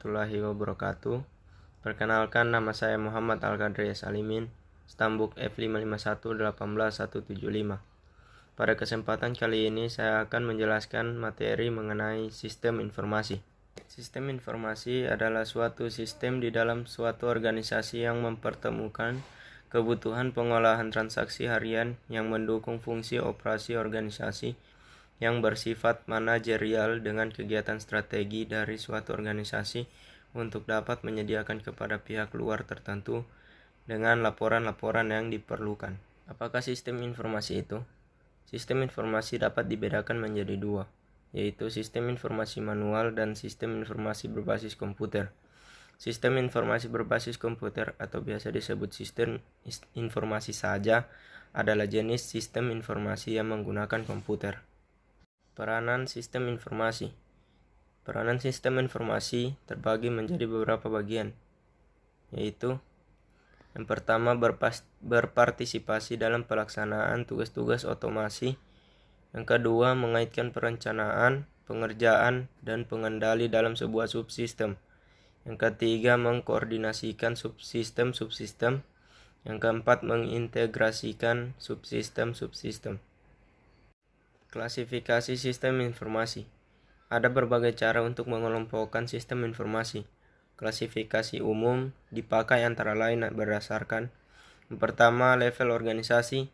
warahmatullahi wabarakatuh. Perkenalkan, nama saya Muhammad Al-Qadri Salimin, Stambuk F551181175. Pada kesempatan kali ini saya akan menjelaskan materi mengenai sistem informasi. Sistem informasi adalah suatu sistem di dalam suatu organisasi yang mempertemukan kebutuhan pengolahan transaksi harian yang mendukung fungsi operasi organisasi yang bersifat manajerial dengan kegiatan strategi dari suatu organisasi untuk dapat menyediakan kepada pihak luar tertentu dengan laporan-laporan yang diperlukan. Apakah sistem informasi itu? Sistem informasi dapat dibedakan menjadi dua, yaitu sistem informasi manual dan sistem informasi berbasis komputer. Sistem informasi berbasis komputer atau biasa disebut sistem informasi saja adalah jenis sistem informasi yang menggunakan komputer. Peranan sistem informasi. Peranan sistem informasi terbagi menjadi beberapa bagian, yaitu yang pertama berpartisipasi dalam pelaksanaan tugas-tugas otomasi. Yang kedua mengaitkan perencanaan, pengerjaan, dan pengendali dalam sebuah subsistem. Yang ketiga mengkoordinasikan subsistem-subsistem. Yang keempat mengintegrasikan subsistem-subsistem. Klasifikasi sistem informasi. Ada berbagai cara untuk mengelompokkan sistem informasi. Klasifikasi umum dipakai antara lain berdasarkan yang pertama level organisasi,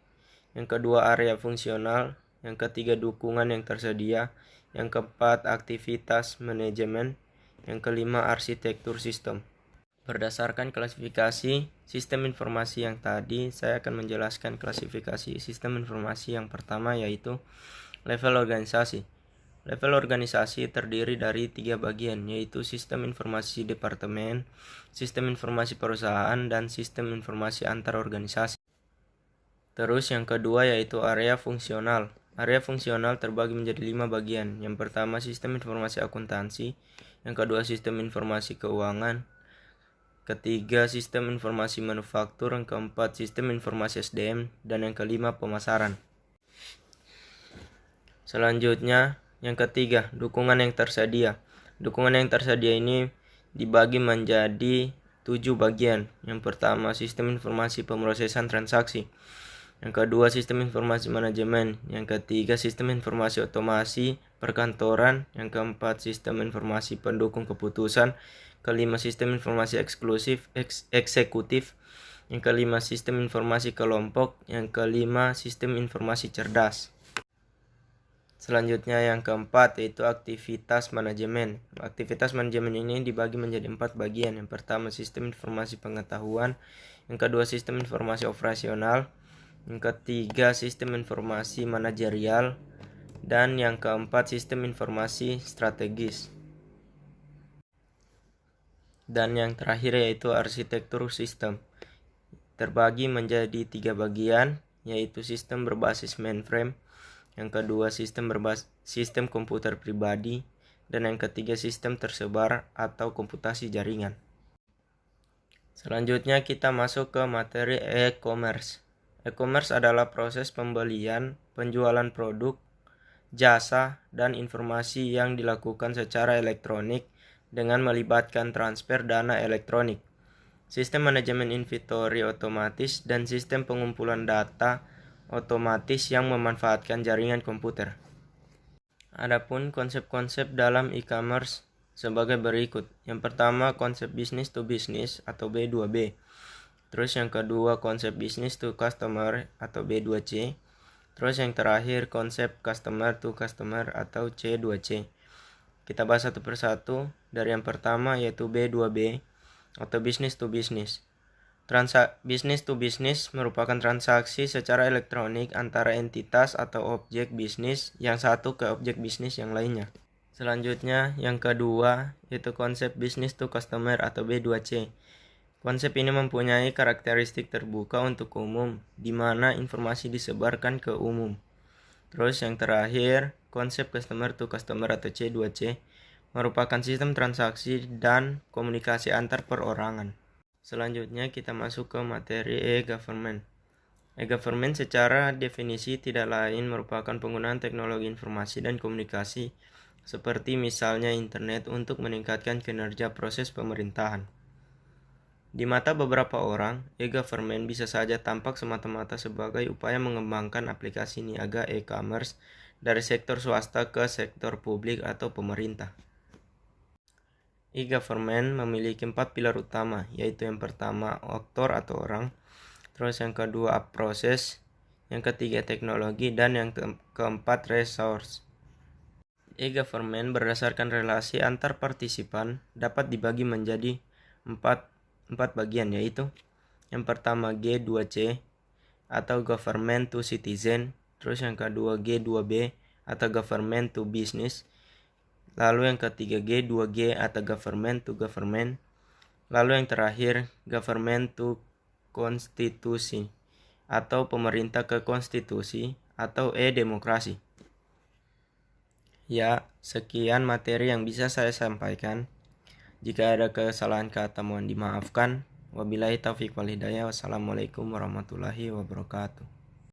yang kedua area fungsional, yang ketiga dukungan yang tersedia, yang keempat aktivitas manajemen, yang kelima arsitektur sistem. Berdasarkan klasifikasi sistem informasi yang tadi, saya akan menjelaskan klasifikasi sistem informasi yang pertama, yaitu level organisasi. Level organisasi terdiri dari 3 bagian, yaitu sistem informasi departemen, sistem informasi perusahaan, dan sistem informasi antar organisasi. Terus yang kedua yaitu area fungsional. Area fungsional terbagi menjadi 5 bagian. Yang pertama sistem informasi akuntansi, yang kedua sistem informasi keuangan, ketiga sistem informasi manufaktur, yang keempat sistem informasi SDM, dan yang kelima pemasaran. Selanjutnya, yang ketiga, dukungan yang tersedia. Dukungan yang tersedia ini dibagi menjadi 7 bagian. Yang pertama, sistem informasi pemrosesan transaksi. Yang kedua, sistem informasi manajemen. Yang ketiga, sistem informasi otomasi perkantoran. Yang keempat, sistem informasi pendukung keputusan. Kelima, sistem informasi eksekutif. Yang kelima, sistem informasi kelompok. Yang kelima, sistem informasi cerdas. Selanjutnya yang keempat yaitu aktivitas manajemen. Aktivitas manajemen ini dibagi menjadi 4 bagian. Yang pertama sistem informasi pengetahuan, yang kedua sistem informasi operasional, yang ketiga sistem informasi manajerial, dan yang keempat sistem informasi strategis. Dan yang terakhir yaitu arsitektur sistem. Terbagi menjadi 3 bagian, yaitu sistem berbasis mainframe, yang kedua sistem komputer pribadi, dan yang ketiga sistem tersebar atau komputasi jaringan. Selanjutnya kita masuk ke materi e-commerce. E-commerce adalah proses pembelian, penjualan produk, jasa, dan informasi yang dilakukan secara elektronik dengan melibatkan transfer dana elektronik, sistem manajemen inventory otomatis, dan sistem pengumpulan data otomatis yang memanfaatkan jaringan komputer. Adapun konsep-konsep dalam e-commerce sebagai berikut. Yang pertama konsep business to business atau B2B. Terus yang kedua konsep business to customer atau B2C. Terus yang terakhir konsep customer to customer atau C2C. Kita bahas satu persatu. Dari yang pertama yaitu B2B atau business to business. Business to business merupakan transaksi secara elektronik antara entitas atau objek bisnis yang satu ke objek bisnis yang lainnya. Selanjutnya, yang kedua yaitu konsep business to customer atau B2C. Konsep ini mempunyai karakteristik terbuka untuk umum, di mana informasi disebarkan ke umum. Terus yang terakhir, konsep customer to customer atau C2C merupakan sistem transaksi dan komunikasi antar perorangan. Selanjutnya kita masuk ke materi e-government. E-government secara definisi tidak lain merupakan penggunaan teknologi informasi dan komunikasi seperti misalnya internet untuk meningkatkan kinerja proses pemerintahan. Di mata beberapa orang, e-government bisa saja tampak semata-mata sebagai upaya mengembangkan aplikasi niaga e-commerce dari sektor swasta ke sektor publik atau pemerintah. E-government memiliki 4 pilar utama, yaitu yang pertama aktor atau orang, terus yang kedua proses, yang ketiga teknologi, dan yang keempat resource. E-government berdasarkan relasi antar partisipan dapat dibagi menjadi empat bagian, yaitu yang pertama G2C atau Government to Citizen, terus yang kedua G2B atau Government to Business, lalu yang ketiga G2G atau Government to Government, lalu yang terakhir Government to Konstitusi atau pemerintah ke konstitusi atau e-demokrasi. Ya, sekian materi yang bisa saya sampaikan. Jika ada kesalahan kata mohon dimaafkan. Wabillahi taufiq wal hidayah. Wassalamualaikum warahmatullahi wabarakatuh.